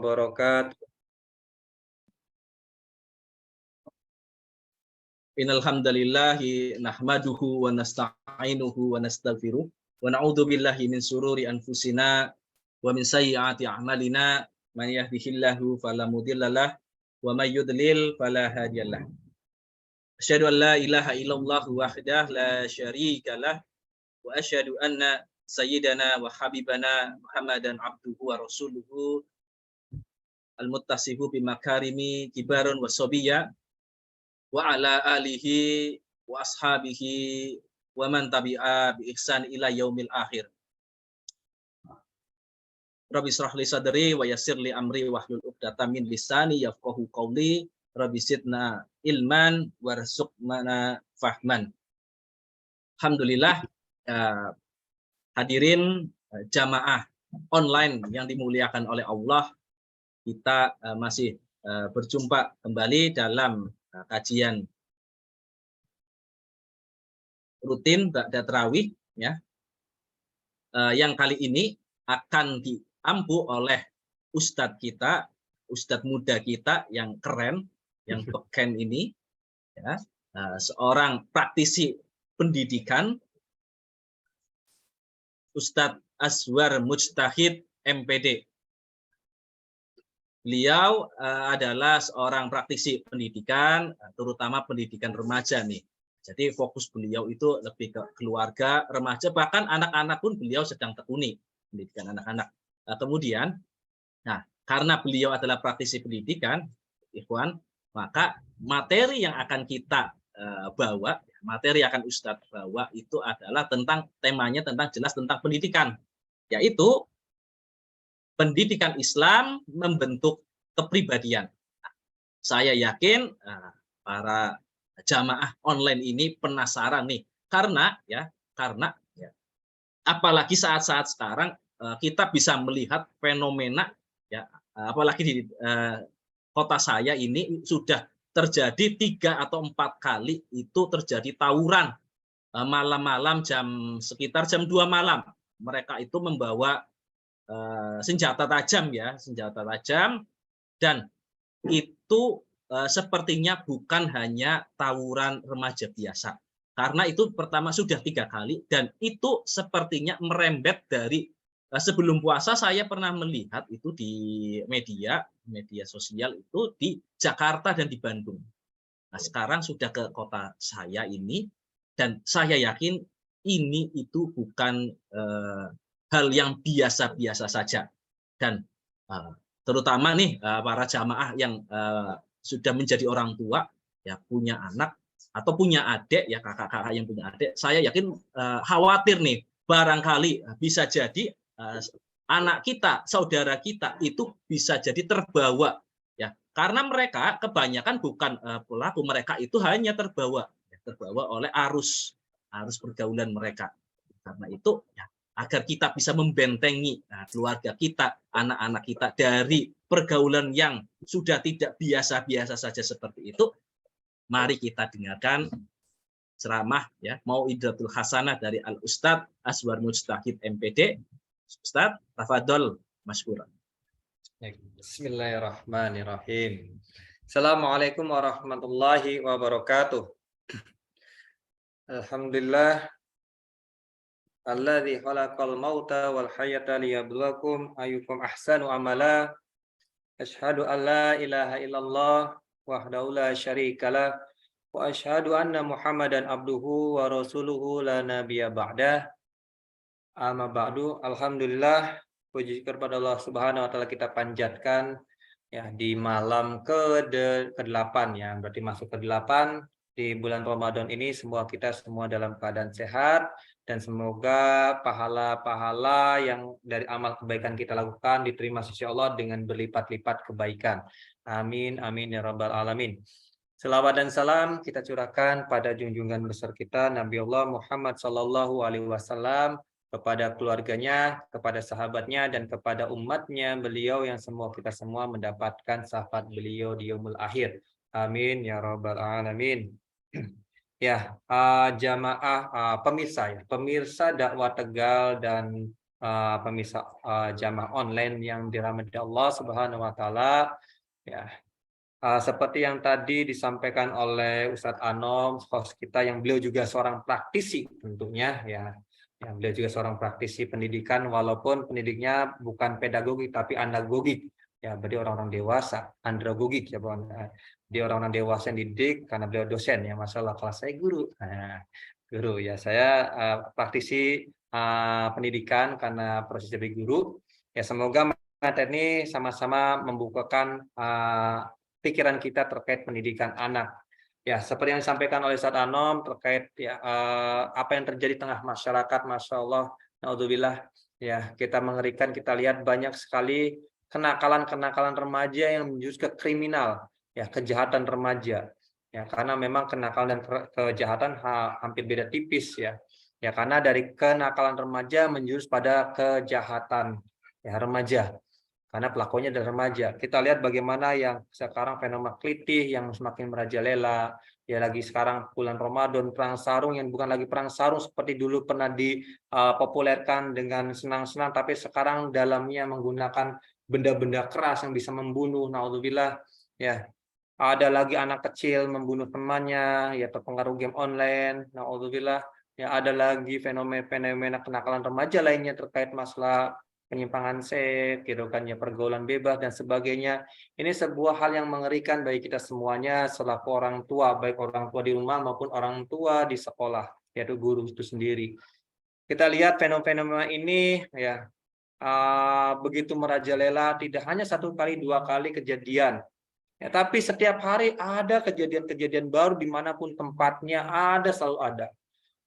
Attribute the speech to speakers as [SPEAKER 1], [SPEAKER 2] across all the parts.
[SPEAKER 1] wabarakatuh.
[SPEAKER 2] Innal hamdalillahi nahmaduhu wa nasta'inuhu wa nastaghfiruh wa na'udzu billahi min sururi anfusina wa min sayyiati a'malina man yahdihillahu fala mudhillalah wa may yudlil fala hadiyalah. Asyhadu an la ilaha illallah wahdahu la syarikalah wa asyhadu anna sayyidana wa habibana Muhammadan abduhu wa rasuluhu al-muttasifu bi makarimi kibarun wa sabiyya wa ala alihi wa ashabihi wa man tabi'a bi ihsan ila yaumil akhir. Rabbi shrah li sadri wa yassir li amri wahlul 'uqdatam min lisani yafqahu qawli. Rabbi zidna ilman warzuqna fahman. Alhamdulillah, hadirin jamaah online yang dimuliakan oleh Allah, kita masih berjumpa kembali dalam kajian rutin ba'da tarawih ya. Yang kali ini akan diampu oleh ustadz kita, ustadz muda kita yang keren, yang beken ini ya, seorang praktisi pendidikan, Ustadz Azwar Mujtahid MPD. Beliau adalah seorang praktisi pendidikan, terutama pendidikan remaja nih. Jadi fokus beliau itu lebih ke keluarga, remaja, bahkan anak-anak pun beliau sedang tekuni pendidikan anak-anak. Kemudian, karena beliau adalah praktisi pendidikan, ikhwan, maka materi yang akan kita bawa, materi yang akan Ustadz bawa itu adalah temanya jelas tentang pendidikan, yaitu pendidikan Islam membentuk kepribadian. Saya yakin para jamaah online ini penasaran nih, karena apalagi saat-saat sekarang kita bisa melihat fenomena ya, apalagi di kota saya ini sudah terjadi 3 atau 4 kali itu terjadi tawuran malam-malam sekitar jam 2 malam. Mereka itu membawa senjata tajam ya, senjata tajam, dan itu sepertinya bukan hanya tawuran remaja biasa, karena itu pertama sudah 3 kali dan itu sepertinya merembet dari sebelum puasa. Saya pernah melihat itu di media sosial itu di Jakarta dan di Bandung. Nah, sekarang sudah ke kota saya ini, dan saya yakin ini itu bukan hal yang biasa-biasa saja. Dan terutama nih para jamaah yang sudah menjadi orang tua, ya punya anak atau punya adik, ya kakak-kakak yang punya adik, saya yakin khawatir nih, barangkali bisa jadi anak kita, saudara kita itu bisa jadi terbawa, ya, karena mereka kebanyakan bukan pelaku, mereka itu hanya terbawa oleh arus pergaulan mereka. Karena itu ya, agar kita bisa membentengi keluarga kita, anak-anak kita dari pergaulan yang sudah tidak biasa-biasa saja seperti itu, mari kita dengarkan ceramah ya Mau'idatul Hasanah dari Al Ustadz Azwar Mujtahid MPD. Ustadz, tafadhol masykuran.
[SPEAKER 1] Bismillahirrahmanirrahim. Assalamualaikum warahmatullahi wabarakatuh. Alhamdulillah alladzi khalaqal mauta wal hayata liyabluwakum ayyukum ahsanu amala. Asyhadu an la ilaha illallah wahdahu la syarikalah wa asyhadu anna Muhammadan abduhu wa rasuluhu la nabiyya ba'dah. Amma ba'du. Alhamdulillah, puji kepada Allah Subhanahu wa taala kita panjatkan ya di malam ke-8 ya, berarti masuk ke-8 di bulan Ramadan ini. Semua kita semua dalam keadaan sehat, dan semoga pahala-pahala yang dari amal kebaikan kita lakukan diterima sisi Allah dengan berlipat-lipat kebaikan. Amin amin ya rabbal alamin. Selawat dan salam kita curahkan pada junjungan besar kita Nabi Allah Muhammad sallallahu alaihi wasallam, kepada keluarganya, kepada sahabatnya, dan kepada umatnya beliau yang kita semua mendapatkan syafaat beliau di yaumul akhir. Amin ya rabbal alamin. Ya, jamaah pemirsa dakwah Tegal dan pemirsa jamaah online yang dirahmati Allah Subhanahu wa taala, ya. Seperti yang tadi disampaikan oleh Ustadz Anom, host kita, yang beliau juga seorang praktisi tentunya, ya. Yang beliau juga seorang praktisi pendidikan, walaupun pendidiknya bukan pedagogik tapi andragogik, ya. Berarti orang-orang dewasa, andragogik, ya, bukan. Dia orang-orang dewasa yang didik karena beliau dosen, ya. Masalah kelas saya guru. Nah, guru, ya. Saya praktisi pendidikan karena proses jadi guru. Ya, semoga materi ini sama-sama membukakan pikiran kita terkait pendidikan anak. Ya, seperti yang disampaikan oleh Ustadz Anom terkait ya apa yang terjadi di tengah masyarakat, Masya Allah, naudzubillah, ya, kita mengerikan. Kita lihat banyak sekali kenakalan-kenakalan remaja yang menjurus ke kriminal, ya, kejahatan remaja. Ya, karena memang kenakalan dan kejahatan hampir beda tipis, ya. Ya, karena dari kenakalan remaja menjurus pada kejahatan, ya, remaja. Karena pelakunya adalah remaja. Kita lihat bagaimana yang sekarang fenomena kelitih yang semakin merajalela. Ya, lagi sekarang bulan Ramadan, perang sarung yang bukan lagi perang sarung seperti dulu pernah dipopulerkan dengan senang-senang, tapi sekarang dalamnya menggunakan benda-benda keras yang bisa membunuh. Naudzubillah, ya. Ada lagi anak kecil membunuh temannya, ya, terpengaruh game online. Naudzubillah. Ya, ada lagi fenomena kenakalan remaja lainnya terkait masalah penyimpangan seks, gitu kan, ya, pergaulan bebas dan sebagainya. Ini sebuah hal yang mengerikan bagi kita semuanya selaku orang tua, baik orang tua di rumah maupun orang tua di sekolah, yaitu guru itu sendiri. Kita lihat fenomena ini, ya, begitu merajalela, tidak hanya satu kali, dua kali kejadian. Ya, tapi setiap hari ada kejadian-kejadian baru dimanapun tempatnya, selalu ada.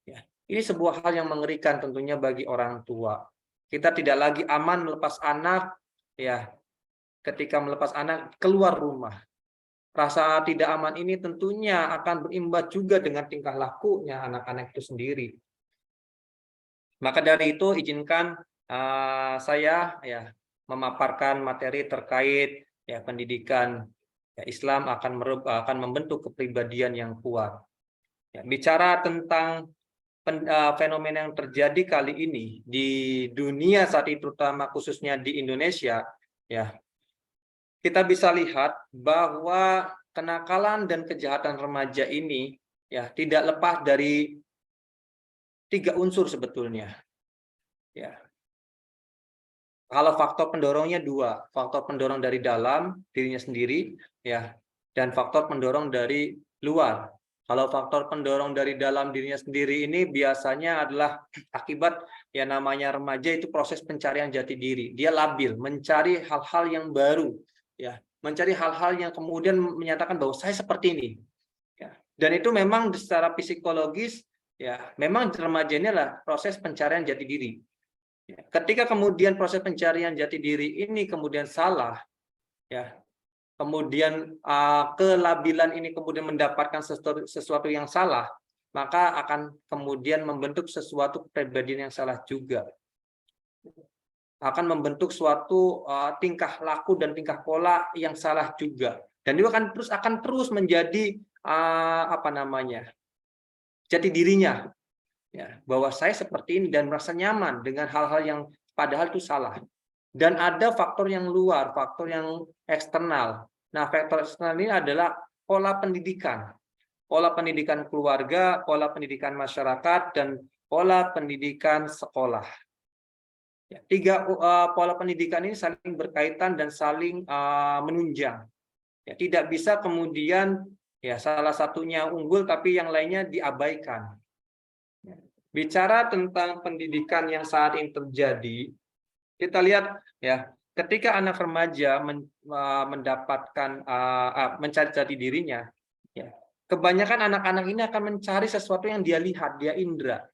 [SPEAKER 1] Ya, ini sebuah hal yang mengerikan tentunya bagi orang tua. Kita tidak lagi aman melepas anak, ya, ketika melepas anak keluar rumah. Rasa tidak aman ini tentunya akan berimbas juga dengan tingkah lakunya anak-anak itu sendiri. Maka dari itu izinkan saya, ya, memaparkan materi terkait, ya, pendidikan, ya, Islam akan membentuk kepribadian yang kuat. Ya, bicara tentang fenomena yang terjadi kali ini di dunia saat ini, terutama khususnya di Indonesia, ya, kita bisa lihat bahwa kenakalan dan kejahatan remaja ini, ya, tidak lepas dari 3 unsur sebetulnya. Ya. Kalau faktor pendorongnya 2, faktor pendorong dari dalam dirinya sendiri, ya, dan faktor pendorong dari luar. Kalau faktor pendorong dari dalam dirinya sendiri ini biasanya adalah akibat, ya, namanya remaja itu proses pencarian jati diri. Dia labil, mencari hal-hal yang baru, ya, mencari hal-hal yang kemudian menyatakan bahwa saya seperti ini. Ya. Dan itu memang secara psikologis, ya, memang remaja ini adalah proses pencarian jati diri. Ketika kemudian proses pencarian jati diri ini kemudian salah, ya, kemudian kelabilan ini kemudian mendapatkan sesuatu yang salah, maka akan kemudian membentuk sesuatu kepribadian yang salah juga. Akan membentuk suatu tingkah laku dan tingkah pola yang salah juga. Dan itu akan terus menjadi jati dirinya. Ya, bahwa saya seperti ini dan merasa nyaman dengan hal-hal yang padahal itu salah. Dan ada faktor yang luar, faktor yang eksternal. Nah, faktor eksternal ini adalah pola pendidikan keluarga, pola pendidikan masyarakat, dan pola pendidikan sekolah. Ya, 3 pola pendidikan ini saling berkaitan dan saling menunjang. Ya, tidak bisa kemudian, ya, salah satunya unggul tapi yang lainnya diabaikan. Bicara tentang pendidikan yang saat ini terjadi, kita lihat, ya, ketika anak remaja mendapatkan mencari jati dirinya, ya, kebanyakan anak-anak ini akan mencari sesuatu yang dia lihat, dia indera.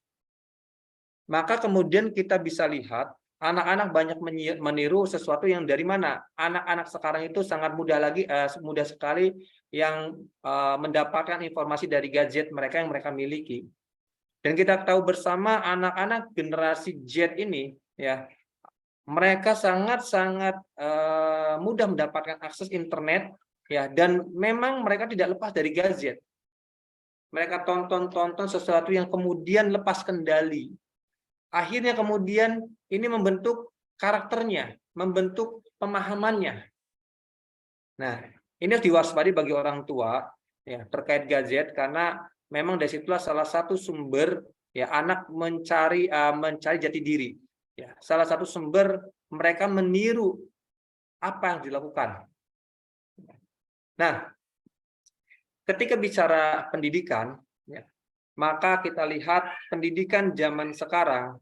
[SPEAKER 1] Maka kemudian kita bisa lihat anak-anak banyak meniru sesuatu yang dari mana? Anak-anak sekarang itu sangat mudah sekali yang mendapatkan informasi dari gadget mereka yang mereka miliki. Dan kita tahu bersama anak-anak generasi Z ini, ya, mereka sangat-sangat mudah mendapatkan akses internet, ya, dan memang mereka tidak lepas dari gadget. Mereka tonton sesuatu yang kemudian lepas kendali. akhirnya kemudian ini membentuk karakternya, membentuk pemahamannya. Nah, ini harus diwaspadai bagi orang tua ya terkait gadget, karena memang dari situlah salah satu sumber ya anak mencari jati diri. Ya, salah satu sumber mereka meniru apa yang dilakukan. Nah, ketika bicara pendidikan, ya, maka kita lihat pendidikan zaman sekarang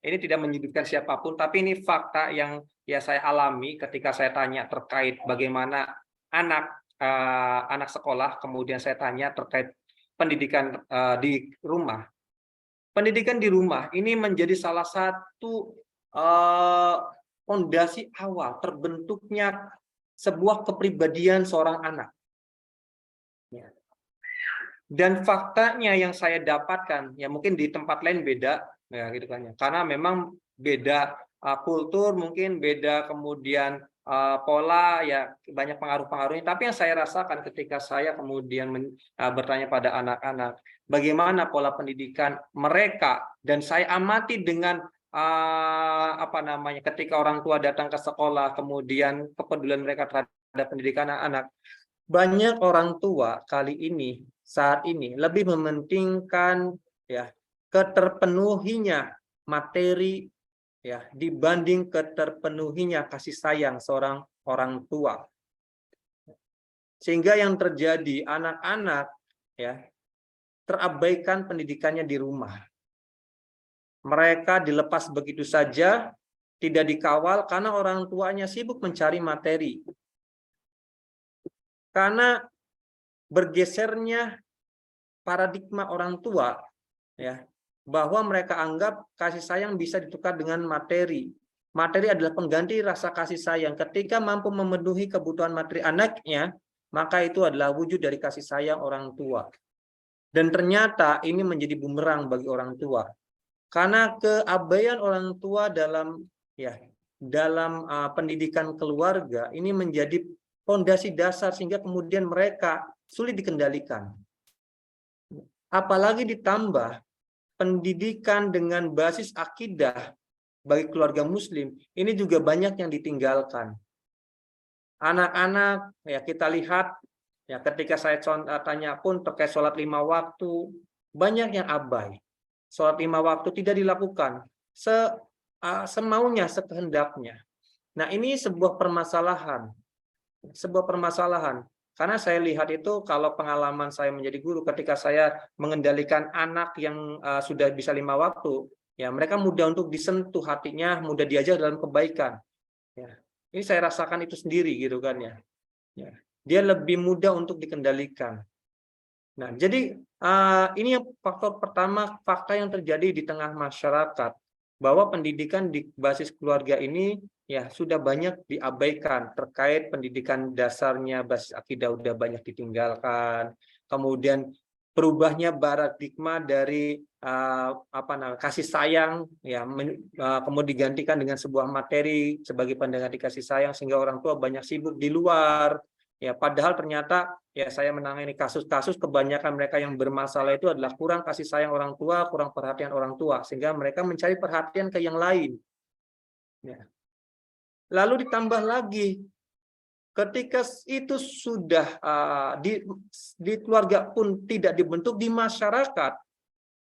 [SPEAKER 1] ini tidak menyudutkan siapapun, tapi ini fakta yang ya saya alami ketika saya tanya terkait bagaimana anak sekolah, kemudian saya tanya terkait pendidikan di rumah. Pendidikan di rumah ini menjadi salah satu fondasi awal terbentuknya sebuah kepribadian seorang anak. Dan faktanya yang saya dapatkan, ya mungkin di tempat lain beda, ya gitu kan ya. Karena memang beda kultur, mungkin beda kemudian pola, ya banyak pengaruh-pengaruhnya. Tapi yang saya rasakan ketika saya kemudian bertanya pada anak-anak, bagaimana pola pendidikan mereka, dan saya amati dengan ketika orang tua datang ke sekolah, kemudian kepedulian mereka terhadap pendidikan anak-anak. Banyak orang tua saat ini lebih mementingkan ya keterpenuhinya materi ya dibanding keterpenuhinya kasih sayang seorang orang tua. Sehingga yang terjadi, anak-anak ya terabaikan pendidikannya di rumah. Mereka dilepas begitu saja, tidak dikawal karena orang tuanya sibuk mencari materi. Karena bergesernya paradigma orang tua ya, bahwa mereka anggap kasih sayang bisa ditukar dengan materi. Materi adalah pengganti rasa kasih sayang. Ketika mampu memenuhi kebutuhan materi anaknya, maka itu adalah wujud dari kasih sayang orang tua. Dan ternyata ini menjadi bumerang bagi orang tua. Karena keabaian orang tua dalam pendidikan keluarga ini menjadi fondasi dasar sehingga kemudian mereka sulit dikendalikan. Apalagi ditambah pendidikan dengan basis akidah bagi keluarga muslim, ini juga banyak yang ditinggalkan. Anak-anak ya kita lihat ya ketika saya tanya pun terkait sholat 5 waktu, banyak yang abai. Sholat 5 waktu tidak dilakukan semaunya, sekehendaknya. Nah, ini sebuah permasalahan. Karena saya lihat itu, kalau pengalaman saya menjadi guru, ketika saya mengendalikan anak yang sudah bisa 5 waktu, ya mereka mudah untuk disentuh hatinya, mudah diajar dalam kebaikan. Ya, ini saya rasakan itu sendiri gitu kan ya. Dia lebih mudah untuk dikendalikan. Nah, jadi ini yang faktor pertama, fakta yang terjadi di tengah masyarakat, bahwa pendidikan di basis keluarga ini ya sudah banyak diabaikan. Terkait pendidikan dasarnya, basis akidah udah banyak ditinggalkan. Kemudian berubahnya paradigma dari kasih sayang ya kemudian digantikan dengan sebuah materi sebagai pengganti kasih sayang, sehingga orang tua banyak sibuk di luar. Ya, padahal ternyata ya saya menangani kasus-kasus, kebanyakan mereka yang bermasalah itu adalah kurang kasih sayang orang tua, kurang perhatian orang tua, sehingga mereka mencari perhatian ke yang lain. Ya. Lalu ditambah lagi, ketika itu sudah di keluarga pun tidak dibentuk, di masyarakat,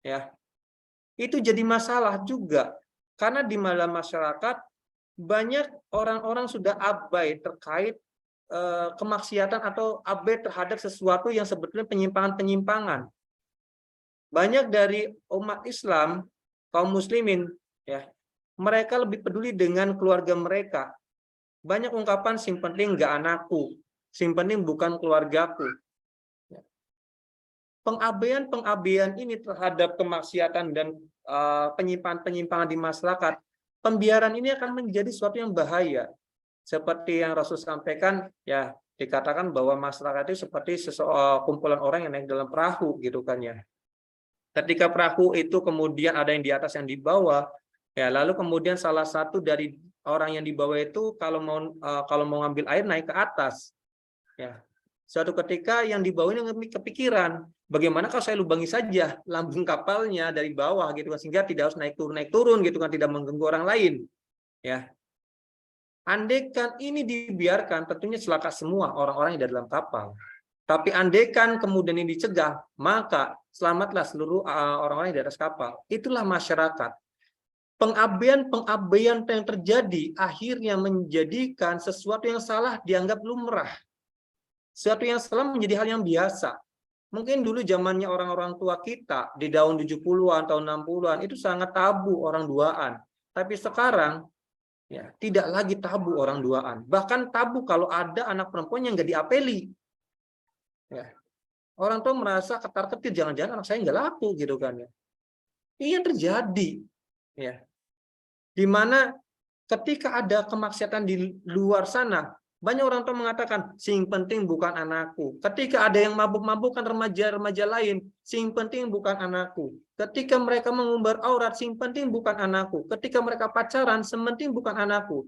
[SPEAKER 1] ya itu jadi masalah juga, karena di dalam masyarakat banyak orang-orang sudah abai terkait kemaksiatan atau abai terhadap sesuatu yang sebetulnya penyimpangan-penyimpangan. Banyak dari umat Islam, kaum muslimin, ya mereka lebih peduli dengan keluarga mereka. Banyak ungkapan sing penting nggak anakku, sing penting bukan keluargaku. Pengabaian ini terhadap kemaksiatan dan penyimpangan-penyimpangan di masyarakat, pembiaran ini akan menjadi sesuatu yang bahaya. Seperti yang Rasul sampaikan, ya dikatakan bahwa masyarakat itu seperti kumpulan orang yang naik dalam perahu gitu kan ya. Ketika perahu itu kemudian ada yang di atas, yang di bawah, ya lalu kemudian salah satu dari orang yang di bawah itu kalau mau ngambil air naik ke atas, ya Suatu ketika yang di bawah ini kepikiran, bagaimana kalau saya lubangi saja lambung kapalnya dari bawah gitu kan, sehingga tidak harus naik turun gitu kan, tidak mengganggu orang lain. Ya, andaikan ini dibiarkan, tentunya celaka semua orang-orang yang di dalam kapal. Tapi andaikan kemudian ini dicegah, maka selamatlah seluruh orang-orang yang di atas kapal. Itulah masyarakat. Pengabaian yang terjadi akhirnya menjadikan sesuatu yang salah dianggap lumrah. Sesuatu yang salah menjadi hal yang biasa. Mungkin dulu zamannya orang-orang tua kita di tahun 70-an, tahun 60-an itu sangat tabu orang duaan. Tapi sekarang ya tidak lagi tabu orang duaan. Bahkan tabu kalau ada anak perempuan yang nggak diapeli. Ya. Orang tua merasa ketar-ketir, jangan-jangan anak saya nggak laku gitu kan ya. Ini yang terjadi. Ya. Di mana ketika ada kemaksiatan di luar sana, banyak orang tua mengatakan, sing penting bukan anakku. Ketika ada yang mabuk-mabukan remaja-remaja lain, sing penting bukan anakku. Ketika mereka mengumbar aurat, sing penting bukan anakku. Ketika mereka pacaran, sementing bukan anakku.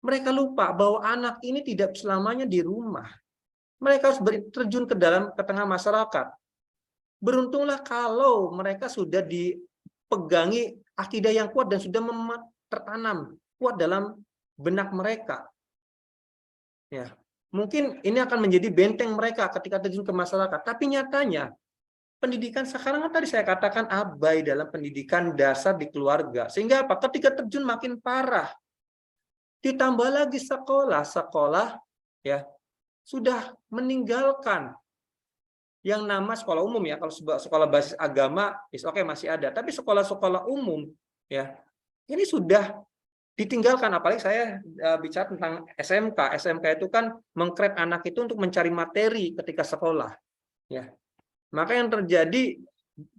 [SPEAKER 1] Mereka lupa bahwa anak ini tidak selamanya di rumah. Mereka harus terjun ke tengah masyarakat. Beruntunglah kalau mereka sudah dipegangi akidah yang kuat dan sudah tertanam kuat dalam benak mereka. Ya, mungkin ini akan menjadi benteng mereka ketika terjun ke masyarakat. Tapi nyatanya pendidikan sekarang kan tadi saya katakan abai dalam pendidikan dasar di keluarga. Sehingga apa? Ketika terjun makin parah. Ditambah lagi sekolah ya sudah meninggalkan yang nama sekolah umum ya. Kalau sekolah basis agama, oke masih ada. Tapi sekolah-sekolah umum ya ini sudah ditinggalkan. Apalagi saya bicara tentang SMK. SMK itu kan mengkrep anak itu untuk mencari materi ketika sekolah. Ya, maka yang terjadi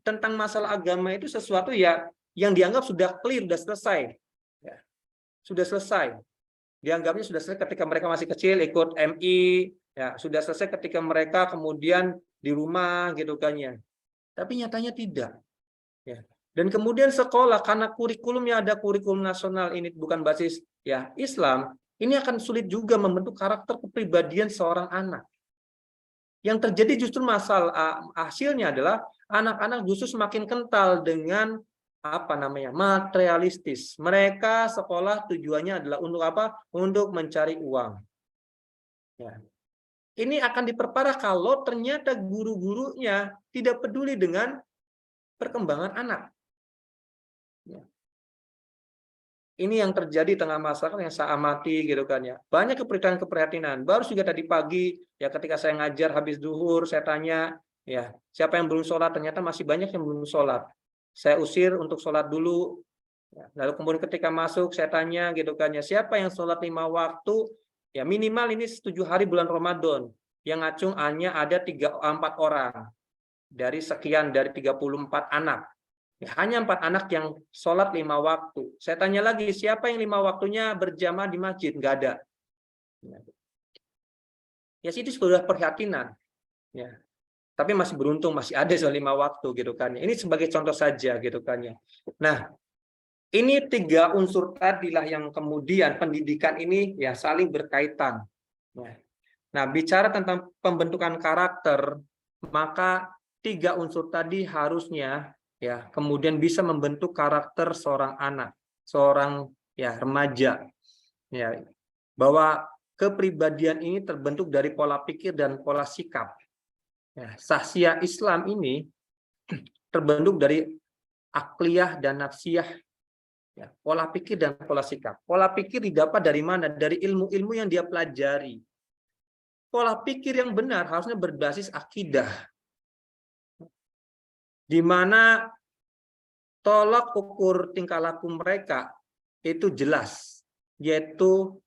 [SPEAKER 1] tentang masalah agama itu sesuatu ya yang dianggap sudah clear, sudah selesai. Ya, sudah selesai. Dianggapnya sudah selesai ketika mereka masih kecil ikut MI. Ya, sudah selesai ketika mereka kemudian di rumah gitu kan ya. Tapi nyatanya tidak. Ya. Dan kemudian sekolah karena kurikulumnya ada kurikulum nasional ini bukan basis ya Islam, ini akan sulit juga membentuk karakter kepribadian seorang anak. Yang terjadi justru hasilnya adalah anak-anak justru semakin kental dengan materialistis. Mereka sekolah tujuannya adalah untuk apa? Untuk mencari uang. Ya. Ini akan diperparah kalau ternyata guru-gurunya tidak peduli dengan perkembangan anak. Ya. Ini yang terjadi tengah masyarakat yang saya amati gitu kan ya. Banyak keprihatinan. Baru juga tadi pagi ya ketika saya ngajar habis zuhur saya tanya ya siapa yang belum sholat, ternyata masih banyak yang belum sholat. Saya usir untuk sholat dulu. Ya, lalu kemudian ketika masuk saya tanya gitu kan ya siapa yang sholat 5 waktu ya minimal ini 7 hari bulan Ramadan. Yang ngacung hanya ada 4 orang dari sekian dari 34 anak. Ya, hanya 4 anak yang sholat 5 waktu. Saya tanya lagi, siapa yang 5 waktunya berjamaah di masjid? Nggak ada. Ya, itu sudah perhatian. Ya. Tapi masih beruntung, masih ada 5 waktu gitu kan. Ini sebagai contoh saja gitu kan ya. Nah, ini 3 unsur tadilah yang kemudian pendidikan ini ya saling berkaitan. Nah, bicara tentang pembentukan karakter, maka 3 unsur tadi harusnya ya kemudian bisa membentuk karakter seorang anak, seorang ya remaja, ya bahwa kepribadian ini terbentuk dari pola pikir dan pola sikap. Ya, sahsiah Islam ini terbentuk dari akliyah dan nafsiyah, ya, pola pikir dan pola sikap. Pola pikir didapat dari mana? Dari ilmu-ilmu yang dia pelajari. Pola pikir yang benar harusnya berbasis akidah, di mana tolak ukur tingkah laku mereka itu jelas, yaitu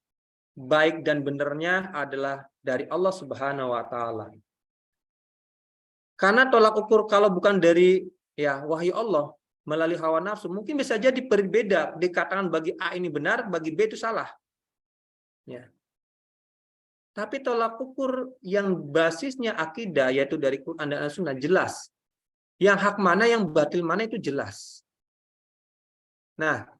[SPEAKER 1] baik dan benernya adalah dari Allah Subhanahu wa taala. Karena tolak ukur kalau bukan dari ya wahyu Allah melalui hawa nafsu, mungkin bisa jadi berbeda, dikatakan bagi A ini benar, bagi B itu salah. Ya. Tapi tolak ukur yang basisnya akidah yaitu dari Quran dan Sunnah jelas. Yang hak mana, yang batil mana itu jelas. Nah,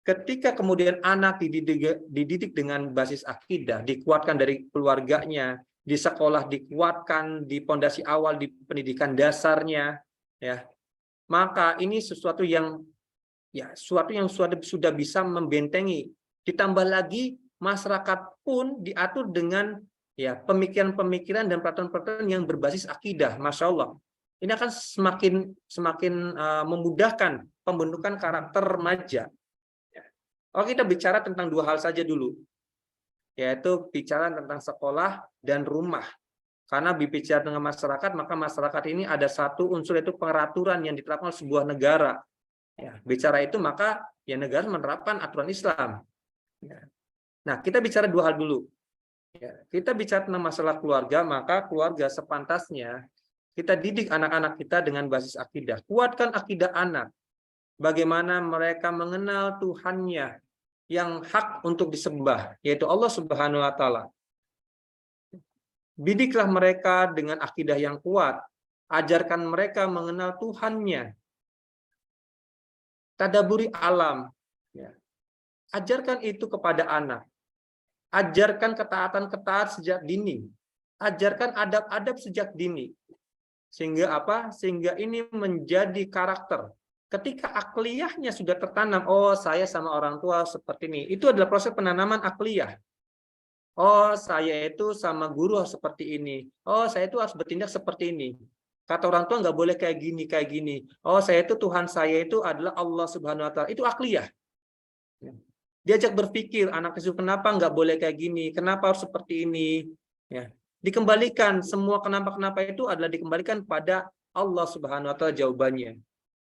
[SPEAKER 1] ketika kemudian anak dididik dengan basis akidah, dikuatkan dari keluarganya, di sekolah dikuatkan, di pondasi awal, di pendidikan dasarnya, ya, maka ini sesuatu yang sudah bisa membentengi. Ditambah lagi masyarakat pun diatur dengan ya pemikiran-pemikiran dan peraturan-peraturan yang berbasis akidah, masya Allah. Ini akan semakin memudahkan pembentukan karakter remaja. Kalau kita bicara tentang dua hal saja dulu, yaitu bicara tentang sekolah dan rumah. Karena berbicara dengan masyarakat, maka masyarakat ini ada satu unsur, yaitu peraturan yang diterapkan oleh sebuah negara. Ya, bicara itu maka ya negara menerapkan aturan Islam. Ya. Nah, kita bicara dua hal dulu. Ya, kita bicara tentang masalah keluarga, maka keluarga sepantasnya kita didik anak-anak kita dengan basis akidah. Kuatkan akidah anak. Bagaimana mereka mengenal Tuhannya yang hak untuk disembah, yaitu Allah Subhanahu wa taala. Didiklah mereka dengan akidah yang kuat. Ajarkan mereka mengenal Tuhannya. Tadaburi alam. Ya. Ajarkan itu kepada anak. Ajarkan ketaatan sejak dini. Ajarkan adab-adab sejak dini. Sehingga apa? Sehingga ini menjadi karakter. Ketika akliyahnya sudah tertanam, oh saya sama orang tua seperti ini. Itu adalah proses penanaman akliyah. Oh saya itu sama guru harus seperti ini. Oh saya itu harus bertindak seperti ini. Kata orang tua nggak boleh kayak gini, kayak gini. Oh saya itu Tuhan saya itu adalah Allah Subhanahu Wa Taala. Itu akliyah. Diajak berpikir, anak itu kenapa nggak boleh kayak gini, kenapa harus seperti ini. Ya. Dikembalikan, semua kenapa-kenapa itu adalah dikembalikan pada Allah Subhanahu Wa Taala jawabannya.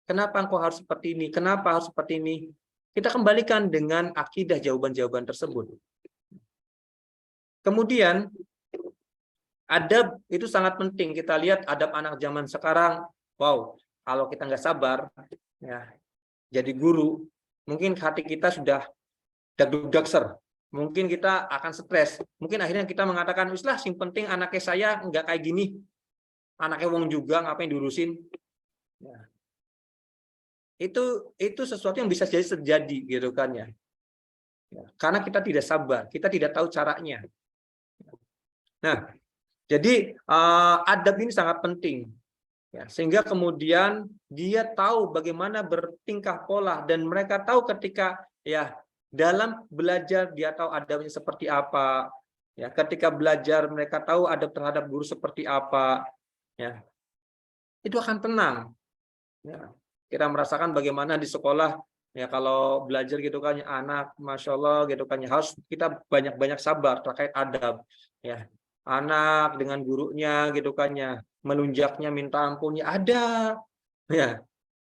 [SPEAKER 1] Kenapa engkau harus seperti ini? Kenapa harus seperti ini? Kita kembalikan dengan akidah jawaban-jawaban tersebut. Kemudian, adab itu sangat penting. Kita lihat adab anak zaman sekarang. Wow, kalau kita nggak sabar, ya, jadi guru, mungkin hati kita sudah dag-dag-ser. Mungkin kita akan stres. Mungkin akhirnya kita mengatakan, "Wislah, yang penting anaknya saya nggak kayak gini. Anaknya wong juga, ngapain diurusin?" Ya. Itu sesuatu yang bisa jadi terjadi gitu kan ya. Karena kita tidak sabar, kita tidak tahu caranya. Nah, jadi adab ini sangat penting. Ya, sehingga kemudian dia tahu bagaimana bertingkah pola dan mereka tahu ketika ya dalam belajar dia tahu adabnya seperti apa. Ya, ketika belajar mereka tahu adab terhadap guru seperti apa. Ya. Itu akan tenang. Ya. Kita merasakan bagaimana di sekolah ya kalau belajar gitu kan anak masya Allah gitu kan harus kita banyak-banyak sabar terkait adab ya anak dengan gurunya gitu kan ya melunjaknya minta ampun ya ada ya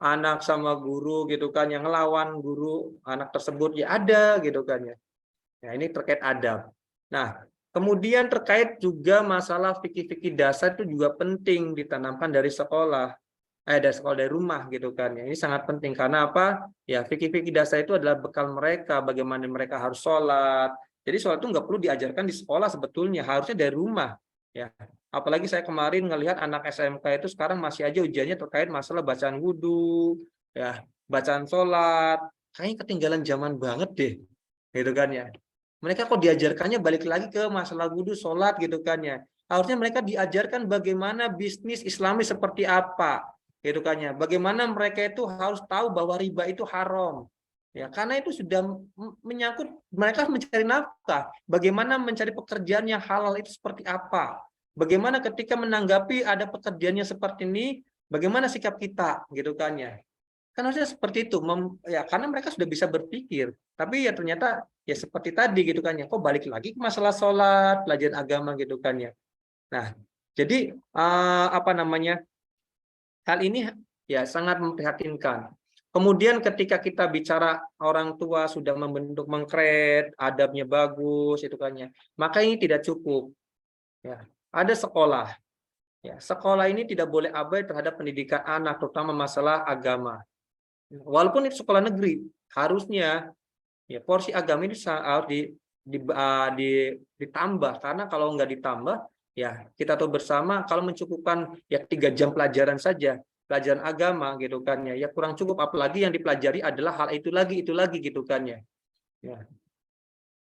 [SPEAKER 1] anak sama guru gitu kan yang ngelawan guru anak tersebut ya ada gitu kan ya ini terkait adab. Nah kemudian terkait juga masalah fikih-fikih dasar itu juga penting ditanamkan dari sekolah. Dari rumah gitu kan ya. Ini sangat penting karena apa? Ya fikih-fikih dasar itu adalah bekal mereka bagaimana mereka harus sholat. Jadi sholat itu nggak perlu diajarkan di sekolah sebetulnya, harusnya dari rumah ya. Apalagi saya kemarin ngelihat anak SMK itu sekarang masih aja ujiannya terkait masalah bacaan wudhu, ya bacaan sholat. Kayaknya ketinggalan zaman banget deh, gitu kan ya. Mereka kok diajarkannya balik lagi ke masalah wudhu, sholat gitu kan ya. Harusnya mereka diajarkan bagaimana bisnis Islami seperti apa. Gitu kan ya. Bagaimana mereka itu harus tahu bahwa riba itu haram. Ya, karena itu sudah menyangkut mereka mencari nafkah. Bagaimana mencari pekerjaan yang halal itu seperti apa? Bagaimana ketika menanggapi ada pekerjaannya seperti ini, bagaimana sikap kita gitu kan ya. Kan harusnya seperti itu. Ya, karena mereka sudah bisa berpikir. Tapi ya ternyata ya seperti tadi gitu kan ya. Kok balik lagi ke masalah sholat, pelajaran agama gitu kan ya. Nah, jadi apa namanya? Hal ini ya sangat memprihatinkan. Kemudian ketika kita bicara orang tua sudah membentuk mengkret, adabnya bagus, itu kan ya, maka ini tidak cukup. Ya, ada sekolah. Ya, sekolah ini tidak boleh abai terhadap pendidikan anak, terutama masalah agama. Walaupun itu sekolah negeri, harusnya ya porsi agama ini harus ditambah karena kalau nggak ditambah ya kita tahu bersama kalau mencukupkan ya 3 jam pelajaran saja pelajaran agama gitu kan ya kurang cukup apalagi yang dipelajari adalah hal itu lagi gitu kan ya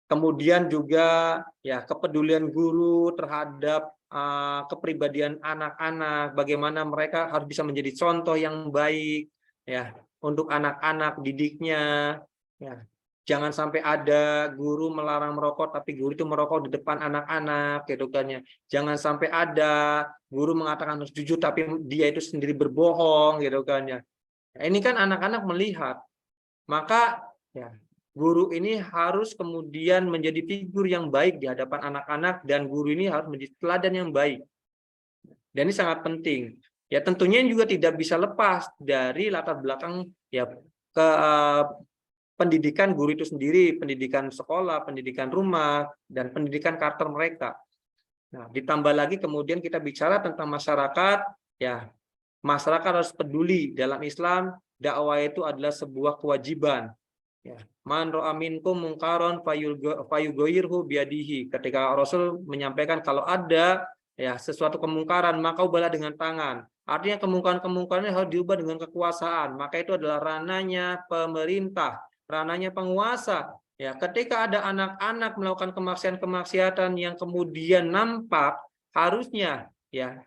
[SPEAKER 1] Kemudian juga ya kepedulian guru terhadap kepribadian anak-anak, bagaimana mereka harus bisa menjadi contoh yang baik ya untuk anak-anak didiknya ya. Jangan sampai ada guru melarang merokok tapi guru itu merokok di depan anak-anak gitu kan ya. Jangan sampai ada guru mengatakan harus jujur tapi dia itu sendiri berbohong gitu kan ya. Nah, ini kan anak-anak melihat, maka ya guru ini harus kemudian menjadi figur yang baik di hadapan anak-anak dan guru ini harus menjadi teladan yang baik. Dan ini sangat penting. Ya tentunya juga tidak bisa lepas dari latar belakang ya ke pendidikan guru itu sendiri, pendidikan sekolah, pendidikan rumah, dan pendidikan karakter mereka. Nah, ditambah lagi kemudian kita bicara tentang masyarakat, ya masyarakat harus peduli. Dalam Islam, dakwah itu adalah sebuah kewajiban. Ya. Man ra'a minkum mungkaron fayughayyirhu biyadihi. Ketika Rasul menyampaikan kalau ada ya sesuatu kemungkaran, maka ubahlah dengan tangan. Artinya kemungkaran-kemungkaran harus diubah dengan kekuasaan. Maka itu adalah ranahnya pemerintah, ranahnya penguasa. Ya, ketika ada anak-anak melakukan kemaksiatan-kemaksiatan yang kemudian nampak, harusnya ya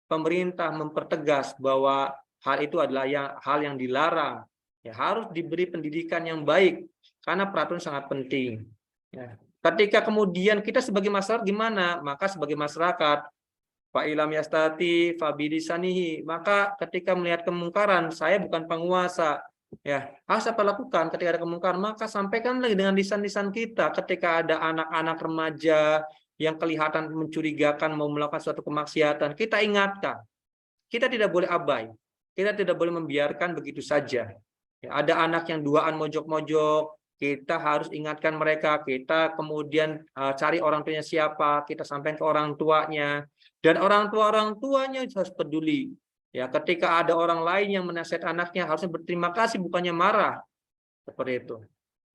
[SPEAKER 1] pemerintah mempertegas bahwa hal itu adalah hal yang dilarang. Ya, harus diberi pendidikan yang baik karena peraturan sangat penting. Ya. Ketika kemudian kita sebagai masyarakat gimana? Maka sebagai masyarakat Pak Ilam Yastati Fabidisanihi, maka ketika melihat kemungkaran, saya bukan penguasa. Ya, harus apa lakukan ketika ada kemungkaran? Maka sampaikan lagi dengan lisan-lisan kita. Ketika ada anak-anak remaja yang kelihatan mencurigakan mau melakukan suatu kemaksiatan, kita ingatkan. Kita tidak boleh abai. Kita tidak boleh membiarkan begitu saja. Ya, ada anak yang duaan mojok-mojok, kita harus ingatkan mereka. Kita kemudian cari orang tuanya siapa, kita sampaikan ke orang tuanya. Dan orang tuanya harus peduli. Ya, ketika ada orang lain yang menasihat anaknya harusnya berterima kasih bukannya marah. Seperti itu.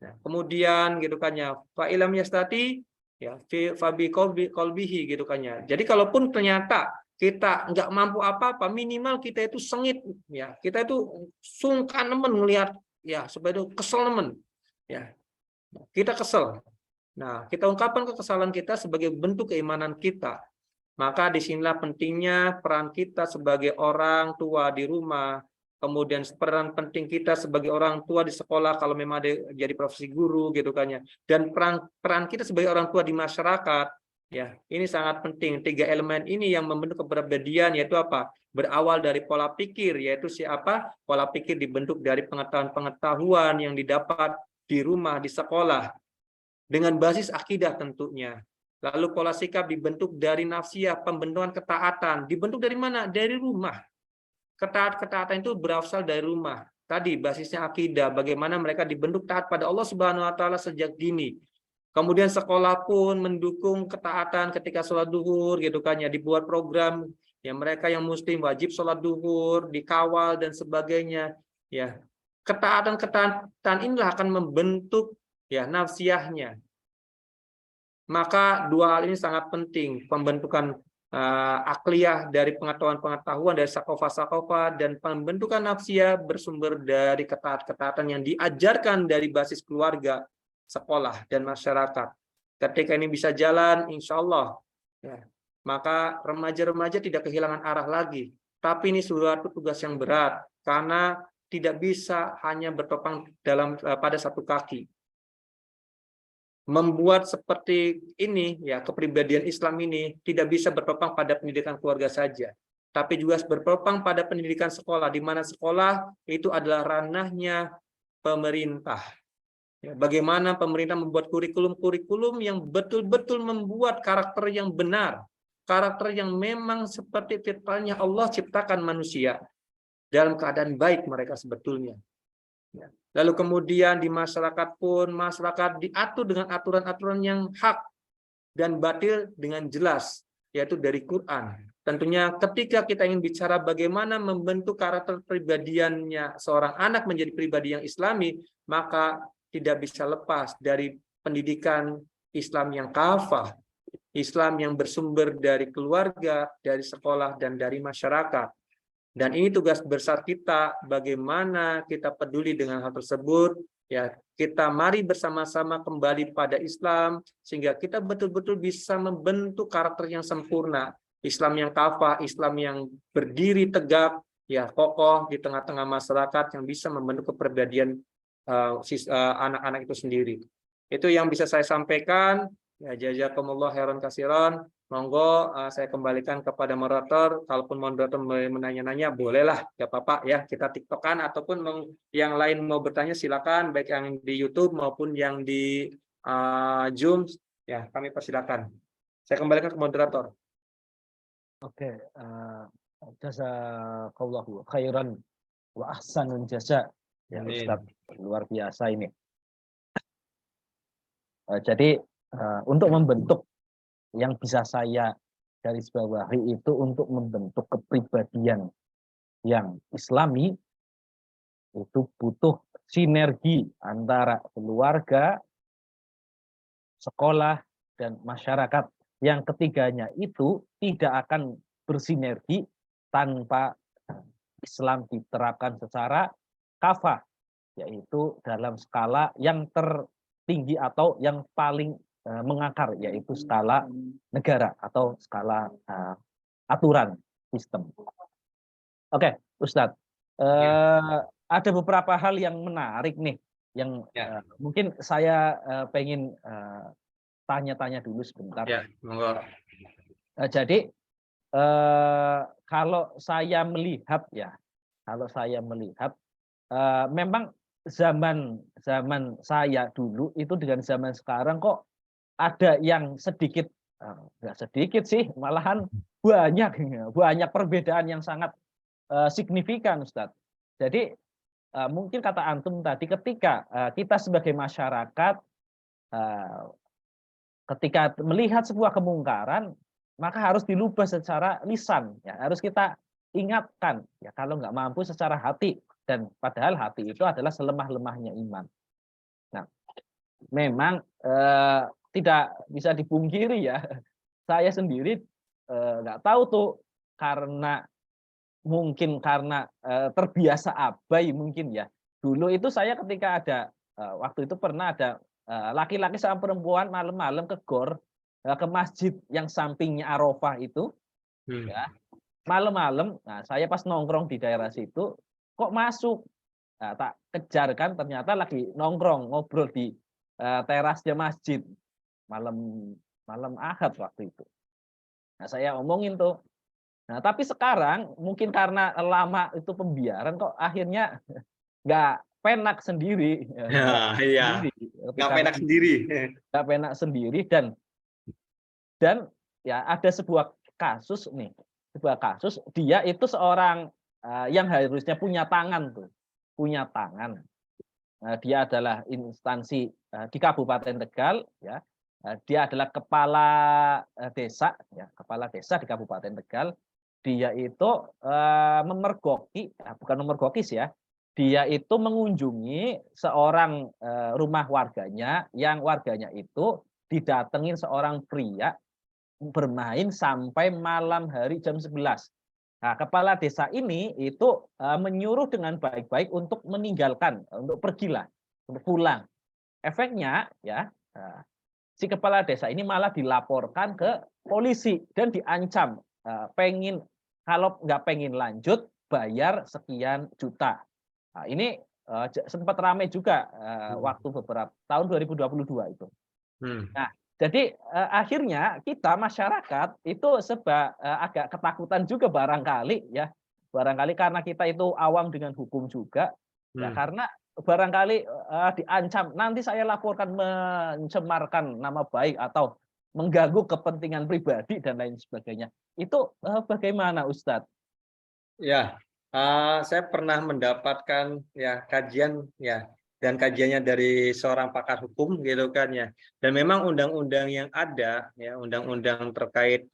[SPEAKER 1] Ya, kemudian gitu kan ya, fa ilam yastati ya fabi qalbihi gitu kan ya. Jadi kalaupun ternyata kita nggak mampu apa-apa, minimal kita itu sengit ya. Kita itu sungkan nemen ngelihat ya, supaya itu kesel nemen. Ya. Kita kesel. Nah, kita ungkapkan kekesalan kita sebagai bentuk keimanan kita. Maka disinilah pentingnya peran kita sebagai orang tua di rumah, kemudian peran penting kita sebagai orang tua di sekolah kalau memang ada jadi profesi guru gitu kan ya, dan peran kita sebagai orang tua di masyarakat ya, ini sangat penting. 3 elemen ini yang membentuk kepribadian, yaitu apa? Berawal dari pola pikir, yaitu siapa? Pola pikir dibentuk dari pengetahuan yang didapat di rumah, di sekolah, dengan basis akidah tentunya. Lalu pola sikap dibentuk dari nafsiyah, pembentukan ketaatan. Dibentuk dari mana? Dari rumah. Ketaatan itu berasal dari rumah. Tadi basisnya akidah, bagaimana mereka dibentuk taat pada Allah Subhanahu wa taala sejak dini. Kemudian sekolah pun mendukung ketaatan ketika sholat duhur gitu kan ya, dibuat program ya, mereka yang muslim wajib sholat duhur, dikawal dan sebagainya ya. Ketaatan inilah akan membentuk ya nafsiyahnya. Maka dua hal ini sangat penting, pembentukan akliyah dari pengetahuan-pengetahuan dari sakofa-sakofa, dan pembentukan nafsiyah bersumber dari ketaatan yang diajarkan dari basis keluarga, sekolah, dan masyarakat. Ketika ini bisa jalan, insya Allah, ya, maka remaja-remaja tidak kehilangan arah lagi. Tapi ini suatu tugas yang berat, karena tidak bisa hanya bertopang pada satu kaki. Membuat seperti ini ya, kepribadian Islam ini tidak bisa bertopang pada pendidikan keluarga saja, tapi juga bertopang pada pendidikan sekolah, di mana sekolah itu adalah ranahnya pemerintah. Ya, bagaimana pemerintah membuat kurikulum yang betul-betul membuat karakter yang benar, karakter yang memang seperti fitrahnya Allah ciptakan manusia dalam keadaan baik mereka sebetulnya. Ya. Lalu kemudian di masyarakat pun, masyarakat diatur dengan aturan-aturan yang hak dan batil dengan jelas, yaitu dari Quran. Tentunya ketika kita ingin bicara bagaimana membentuk karakter pribadiannya seorang anak menjadi pribadi yang islami, maka tidak bisa lepas dari pendidikan Islam yang kafah, Islam yang bersumber dari keluarga, dari sekolah, dan dari masyarakat. Dan ini tugas besar kita, bagaimana kita peduli dengan hal tersebut, ya kita mari bersama-sama kembali pada Islam sehingga kita betul-betul bisa membentuk karakter yang sempurna, Islam yang kafah, Islam yang berdiri tegak, ya kokoh di tengah-tengah masyarakat yang bisa membentuk kepribadian anak-anak itu sendiri. Itu yang bisa saya sampaikan. Ya, jazakumullah khairan katsiran. Monggo saya kembalikan kepada moderator. Kalaupun moderator menanya-nanya, bolehlah, ya apa-apa ya, kita tiktokan ataupun yang lain mau bertanya silakan, baik yang di YouTube maupun yang di Zoom, ya kami persilakan. Saya kembalikan ke moderator.
[SPEAKER 3] Oke, jazakallahu khairan wa ahsanul jasa. Ya Ustaz, luar biasa ini. Jadi untuk membentuk yang bisa saya garis bawahi itu untuk membentuk kepribadian yang Islami itu butuh sinergi antara keluarga, sekolah, dan masyarakat. Yang ketiganya itu tidak akan bersinergi tanpa Islam diterapkan secara kafah, yaitu dalam skala yang tertinggi atau yang paling mengakar, yaitu skala negara atau skala aturan sistem. Oke, Ustadz, ada beberapa hal yang menarik nih, yang mungkin saya pengen tanya-tanya dulu sebentar.
[SPEAKER 1] Ya, monggo.
[SPEAKER 3] Jadi kalau saya melihat memang zaman saya dulu itu dengan zaman sekarang kok ada yang sedikit, nggak sedikit sih, malahan banyak perbedaan yang sangat signifikan, Ustadz. Jadi mungkin kata antum tadi, ketika kita sebagai masyarakat ketika melihat sebuah kemungkaran, maka harus dilubah secara lisan, ya harus kita ingatkan, ya kalau nggak mampu secara hati, dan padahal hati itu adalah selemah-lemahnya iman. Nah, memang tidak bisa dipungkiri ya, saya sendiri nggak tahu tuh, mungkin karena terbiasa abai mungkin ya. Dulu itu saya ketika ada waktu itu pernah ada laki-laki sama perempuan malam-malam ke gor, ke masjid yang sampingnya Arafah itu, ya malam-malam. Nah, saya pas nongkrong di daerah situ, kok masuk, nah, tak kejar kan, ternyata lagi nongkrong ngobrol di terasnya masjid malam Ahad waktu itu. Nah, saya omongin tuh. Nah, tapi sekarang mungkin karena lama itu pembiaran, kok akhirnya nggak penak sendiri.
[SPEAKER 1] Ya, iya. Nggak penak sendiri.
[SPEAKER 3] Nggak penak sendiri, dan ya ada sebuah kasus dia itu seorang yang harusnya punya tangan tuh, punya tangan. Dia adalah instansi di Kabupaten Tegal, ya. Dia adalah kepala desa, ya, kepala desa di Kabupaten Tegal. Dia itu memergoki, bukan memergoki sih ya. Dia itu mengunjungi seorang rumah warganya, yang warganya itu didatengin seorang pria bermain sampai malam hari jam 11. Nah, kepala desa ini itu menyuruh dengan baik-baik untuk meninggalkan, untuk pergilah, untuk pulang. Efeknya ya, si kepala desa ini malah dilaporkan ke polisi dan diancam, kalau nggak pengen lanjut bayar sekian juta. Nah, ini sempat ramai juga waktu beberapa tahun 2022 itu. Nah, jadi akhirnya kita masyarakat itu agak ketakutan juga barangkali ya, karena kita itu awam dengan hukum juga, ya karena barangkali diancam nanti saya laporkan mencemarkan nama baik atau mengganggu kepentingan pribadi dan lain sebagainya. Itu bagaimana, Ustadz?
[SPEAKER 1] Ya, saya pernah mendapatkan ya kajian ya, dan kajiannya dari seorang pakar hukum gitu kan ya. Dan memang undang-undang yang ada ya, undang-undang terkait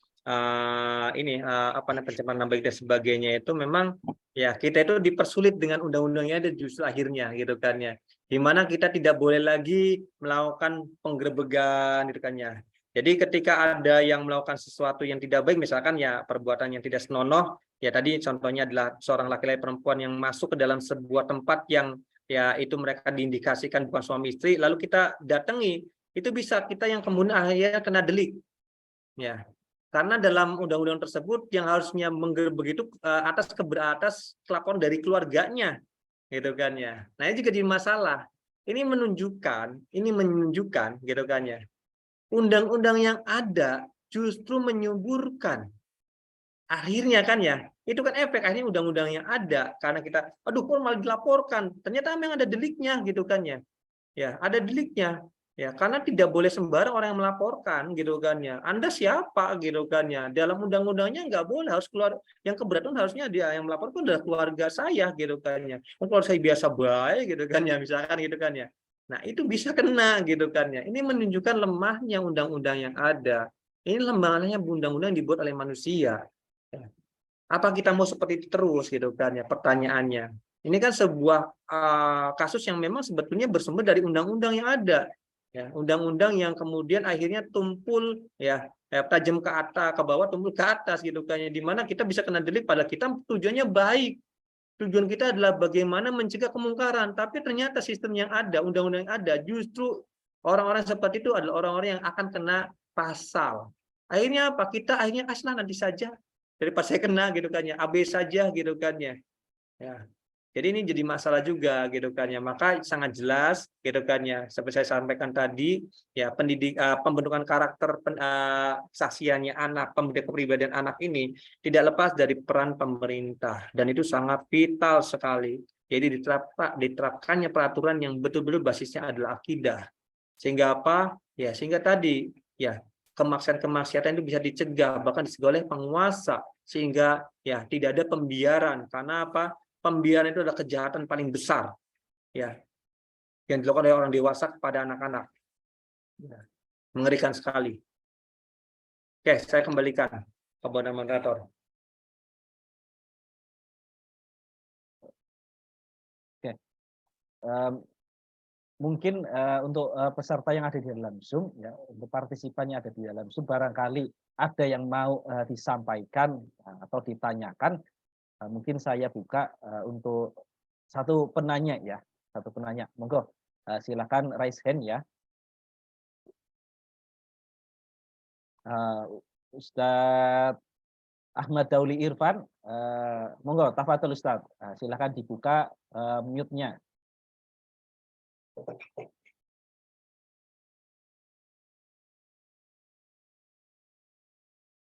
[SPEAKER 1] pencemaran nama baik dan sebagainya itu memang ya kita itu dipersulit dengan undang-undangnya ada justru akhirnya gitu kan ya. Di mana kita tidak boleh lagi melakukan penggerebegan gitu kan ya. Jadi ketika ada yang melakukan sesuatu yang tidak baik, misalkan ya perbuatan yang tidak senonoh, ya tadi contohnya adalah seorang laki-laki perempuan yang masuk ke dalam sebuah tempat yang ya itu mereka diindikasikan bukan suami istri, lalu kita datangi, itu bisa kita yang kemudian akhirnya kena delik. Ya. Karena dalam undang-undang tersebut yang harusnya menggerbek itu atas kelakuan dari keluarganya, gitu kan ya. Nah, ini juga jadi masalah. Ini menunjukkan gitu kan ya. Undang-undang yang ada justru menyuburkan. Akhirnya kan ya, itu kan efek akhirnya undang-undang yang ada karena kita aduh kok malah dilaporkan. Ternyata memang ada deliknya gitu kan ya. Ya, ada deliknya. Ya, karena tidak boleh sembarang orang yang melaporkan gitu kan ya. Anda siapa gitu kan ya. Dalam undang-undangnya nggak boleh, harus keluar yang keberatan harusnya dia yang melaporkan adalah keluarga saya gitu kan ya. Kalau saya biasa baik gitu kan ya, misalkan gitu kan ya. Nah, itu bisa kena gitu kan ya. Ini menunjukkan lemahnya undang-undang yang ada. Ini lemahnya undang-undang yang dibuat oleh manusia. Ya. Apa kita mau seperti itu terus gitu kan ya pertanyaannya. Ini kan sebuah kasus yang memang sebetulnya bersumber dari undang-undang yang ada. Ya, undang-undang yang kemudian akhirnya tumpul ya, tajam ke atas, ke bawah, tumpul ke atas gitu kan ya. Di mana kita bisa kena delik pada kita tujuannya baik. Tujuan kita adalah bagaimana mencegah kemungkaran, tapi ternyata sistem yang ada, undang-undang yang ada justru orang-orang seperti itu adalah orang-orang yang akan kena pasal. Akhirnya apa? Kita akhirnya kasihlah nanti saja daripada saya kena gitu kan ya, AB saja gitu kan ya. Ya. Jadi ini jadi masalah juga gitu kan ya. Maka sangat jelas gitu kan ya. Seperti saya sampaikan tadi ya pembentukan karakter kesaksiannya anak, pembentukan kepribadian anak ini tidak lepas dari peran pemerintah dan itu sangat vital sekali. Jadi diterapkannya peraturan yang betul-betul basisnya adalah akidah. Sehingga apa? Ya, sehingga tadi ya kemaksiatan itu bisa dicegah bahkan dicegah oleh penguasa sehingga ya tidak ada pembiaran karena apa? Pembiaran itu adalah kejahatan paling besar ya yang dilakukan oleh orang dewasa kepada anak-anak. Ya, mengerikan sekali. Oke, saya kembalikan kepada moderator.
[SPEAKER 3] Oke. Mungkin untuk peserta yang ada di dalam Zoom, ya, untuk partisipan yang ada di dalam Zoom, barangkali ada yang mau disampaikan atau ditanyakan, mungkin saya buka untuk satu penanya ya, Monggo, silakan raise hand ya. Ustadz Ahmad Dauli Irfan, monggo, tafadhol Ustadz, silakan dibuka mute-nya.